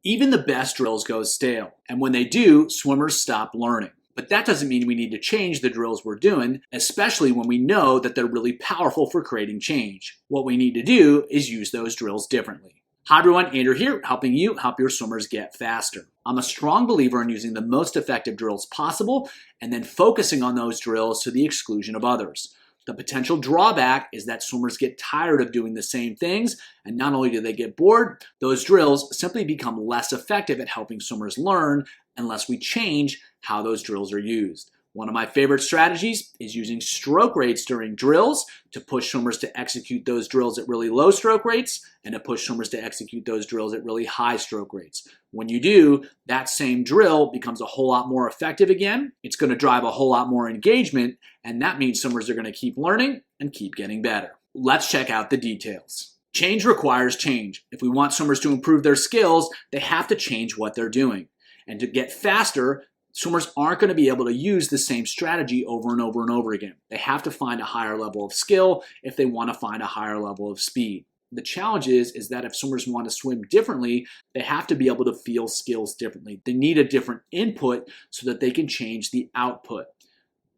Even the best drills go stale, and when they do, swimmers stop learning. But that doesn't mean we need to change the drills we're doing, especially when we know that they're really powerful for creating change. What we need to do is use those drills differently. Hi everyone, Andrew here, helping you help your swimmers get faster. I'm a strong believer in using the most effective drills possible and then focusing on those drills to the exclusion of others. The potential drawback is that swimmers get tired of doing the same things, and not only do they get bored, those drills simply become less effective at helping swimmers learn unless we change how those drills are used. One of my favorite strategies is using stroke rates during drills to push swimmers to execute those drills at really low stroke rates and to push swimmers to execute those drills at really high stroke rates. When you do, that same drill becomes a whole lot more effective again. It's going to drive a whole lot more engagement, and that means swimmers are going to keep learning and keep getting better. Let's check out the details. Change requires change. If we want swimmers to improve their skills, they have to change what they're doing. And to get faster, swimmers aren't going to be able to use the same strategy over and over and over again. They have to find a higher level of skill if they want to find a higher level of speed. The challenge is that if swimmers want to swim differently, they have to be able to feel skills differently. They need a different input so that they can change the output.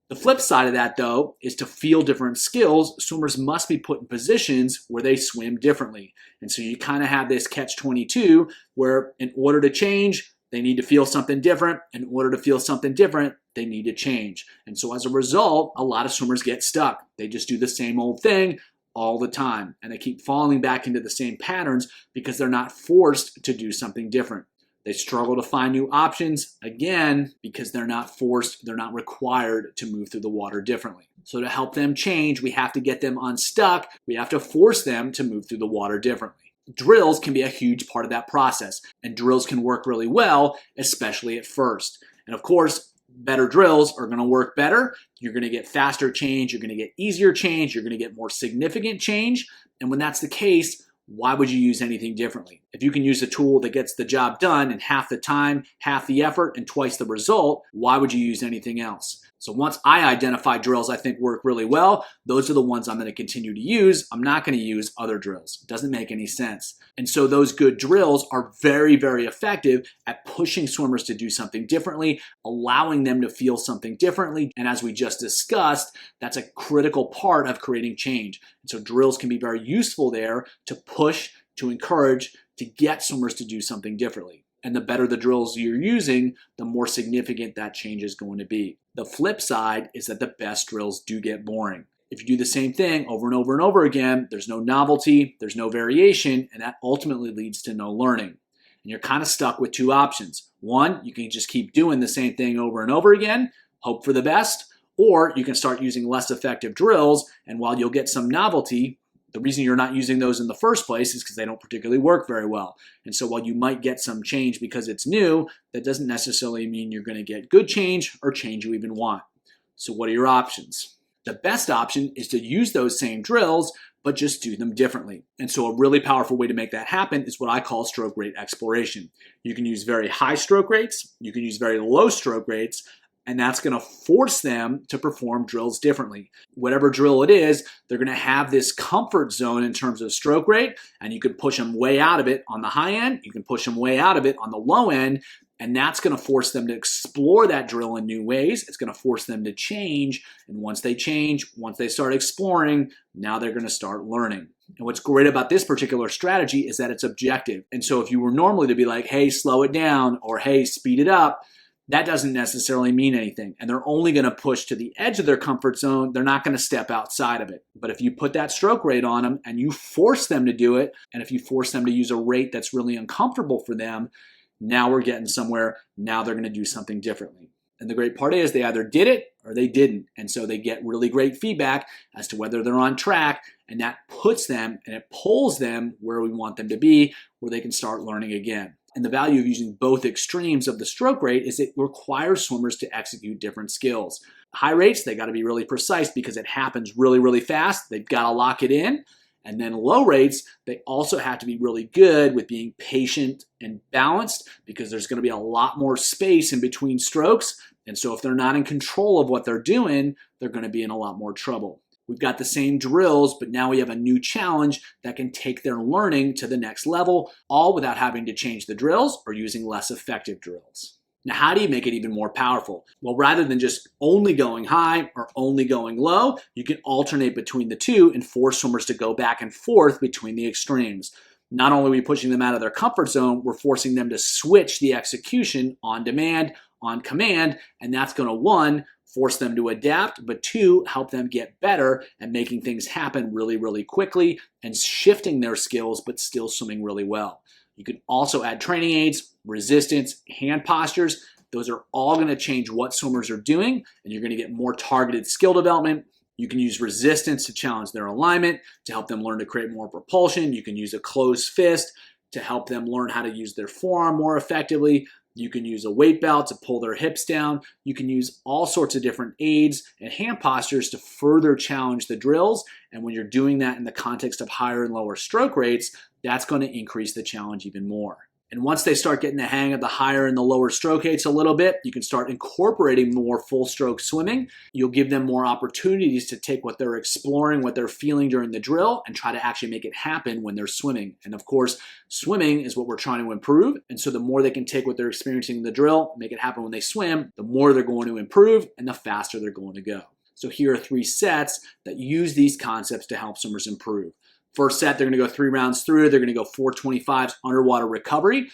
The flip side of that, though, is to feel different skills, swimmers must be put in positions where they swim differently. And so you kind of have this catch-22 where in order to change, they need to feel something different. In order to feel something different, they need to change. And so as a result, a lot of swimmers get stuck. They just do the same old thing all the time. And they keep falling back into the same patterns because they're not forced to do something different. They struggle to find new options, again, because they're not forced, they're not required to move through the water differently. So to help them change, we have to get them unstuck. We have to force them to move through the water differently. Drills can be a huge part of that process, and drills can work really well, especially at first. And of course, better drills are going to work better. You're going to get faster change, you're going to get easier change, you're going to get more significant change. And when that's the case, why would you use anything differently? If you can use a tool that gets the job done in half the time, half the effort, and twice the result, why would you use anything else? So once I identify drills I think work really well, those are the ones I'm going to continue to use. I'm not going to use other drills. It doesn't make any sense. And so those good drills are very, very effective at pushing swimmers to do something differently, allowing them to feel something differently. And as we just discussed, that's a critical part of creating change. And so drills can be very useful there to push, to encourage, to get swimmers to do something differently. And the better the drills you're using, the more significant that change is going to be. The flip side is that the best drills do get boring. If you do the same thing over and over and over again, there's no novelty, there's no variation, and that ultimately leads to no learning. And you're kind of stuck with two options. One, you can just keep doing the same thing over and over again, hope for the best, or you can start using less effective drills, and while you'll get some novelty, the reason you're not using those in the first place is because they don't particularly work very well. And so while you might get some change because it's new, that doesn't necessarily mean you're going to get good change or change you even want. So what are your options? The best option is to use those same drills, but just do them differently. And so a really powerful way to make that happen is what I call stroke rate exploration. You can use very high stroke rates, you can use very low stroke rates, and that's going to force them to perform drills differently. Whatever drill it is, they're going to have this comfort zone in terms of stroke rate, and you can push them way out of it on the high end, you can push them way out of it on the low end, and that's going to force them to explore that drill in new ways. It's going to force them to change, and once they change, once they start exploring, now they're going to start learning. And what's great about this particular strategy is that it's objective. And so if you were normally to be like, hey, slow it down, or hey, speed it up, that doesn't necessarily mean anything. And they're only going to push to the edge of their comfort zone. They're not going to step outside of it. But if you put that stroke rate on them and you force them to do it, and if you force them to use a rate that's really uncomfortable for them, now we're getting somewhere. Now they're going to do something differently. And the great part is they either did it or they didn't. And so they get really great feedback as to whether they're on track. And that puts them and it pulls them where we want them to be, where they can start learning again. And the value of using both extremes of the stroke rate is it requires swimmers to execute different skills. High rates, they got to be really precise because it happens really, really fast. They've got to lock it in. And then low rates, they also have to be really good with being patient and balanced because there's going to be a lot more space in between strokes. And so if they're not in control of what they're doing, they're going to be in a lot more trouble. We've got the same drills, but now we have a new challenge that can take their learning to the next level, all without having to change the drills or using less effective drills. Now, how do you make it even more powerful? Well, rather than just only going high or only going low, you can alternate between the two and force swimmers to go back and forth between the extremes. Not only are we pushing them out of their comfort zone, we're forcing them to switch the execution on demand, on command, and that's going to, one, force them to adapt, but two, help them get better at making things happen really, really quickly and shifting their skills, but still swimming really well. You can also add training aids, resistance, hand postures. Those are all going to change what swimmers are doing, and you're going to get more targeted skill development. You can use resistance to challenge their alignment, to help them learn to create more propulsion. You can use a closed fist to help them learn how to use their forearm more effectively. You can use a weight belt to pull their hips down. You can use all sorts of different aids and hand postures to further challenge the drills. And when you're doing that in the context of higher and lower stroke rates, that's going to increase the challenge even more. And once they start getting the hang of the higher and the lower stroke rates a little bit, you can start incorporating more full stroke swimming. You'll give them more opportunities to take what they're exploring, what they're feeling during the drill, and try to actually make it happen when they're swimming. And of course, swimming is what we're trying to improve. And so the more they can take what they're experiencing in the drill, make it happen when they swim, the more they're going to improve and the faster they're going to go. So here are 3 sets that use these concepts to help swimmers improve. First set, they're going to go 3 rounds through. They're going to go 425s underwater recovery.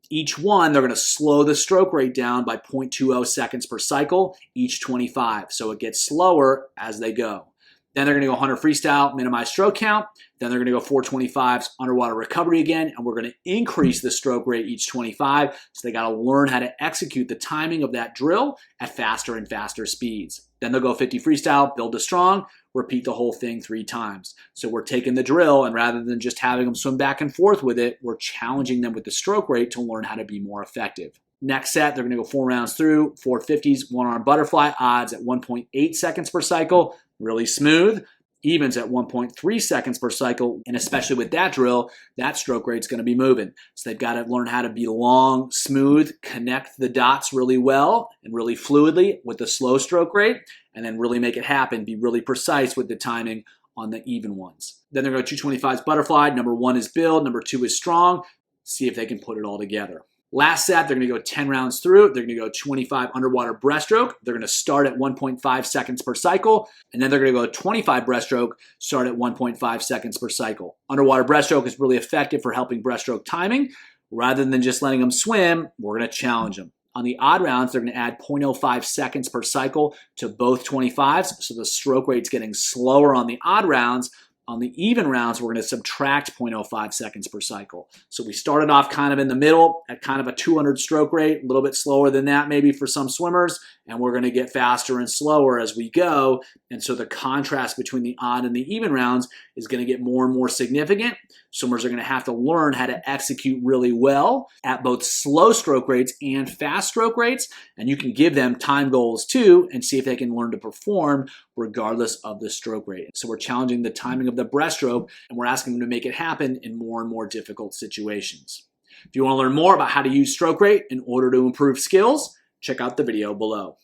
Each one, they're going to slow the stroke rate down by 0.20 seconds per cycle, each 25. So it gets slower as they go. Then they're going to go 100 freestyle, minimize stroke count. Then they're going to go 425s underwater recovery again, and we're going to increase the stroke rate each 25. So they got to learn how to execute the timing of that drill at faster and faster speeds. Then they'll go 50 freestyle, build to strong, repeat the whole thing 3 times. So we're taking the drill, and rather than just having them swim back and forth with it, we're challenging them with the stroke rate to learn how to be more effective. Next set, they're going to go 4 rounds through, 450s, one-arm butterfly, odds at 1.8 seconds per cycle, really smooth. Evens at 1.3 seconds per cycle, and especially with that drill, that stroke rate's going to be moving. So they've got to learn how to be long, smooth, connect the dots really well and really fluidly with the slow stroke rate, and then really make it happen, be really precise with the timing on the even ones. Then they're going to go 225s butterfly. Number 1 is build, number 2 is strong. See if they can put it all together. Last set, they're going to go 10 rounds through. They're going to go 25 underwater breaststroke. They're going to start at 1.5 seconds per cycle, and then they're going to go 25 breaststroke, start at 1.5 seconds per cycle. Underwater breaststroke is really effective for helping breaststroke timing. Rather than just letting them swim, we're going to challenge them. On the odd rounds, they're going to add 0.05 seconds per cycle to both 25s, so the stroke rate's getting slower on the odd rounds. On the even rounds, we're going to subtract 0.05 seconds per cycle. So we started off kind of in the middle at kind of a 200 stroke rate, a little bit slower than that maybe for some swimmers, and we're going to get faster and slower as we go. And so the contrast between the odd and the even rounds is going to get more and more significant. Swimmers are going to have to learn how to execute really well at both slow stroke rates and fast stroke rates, and you can give them time goals too and see if they can learn to perform regardless of the stroke rate. So we're challenging the timing of the breaststroke, and we're asking them to make it happen in more and more difficult situations. If you want to learn more about how to use stroke rate in order to improve skills, check out the video below.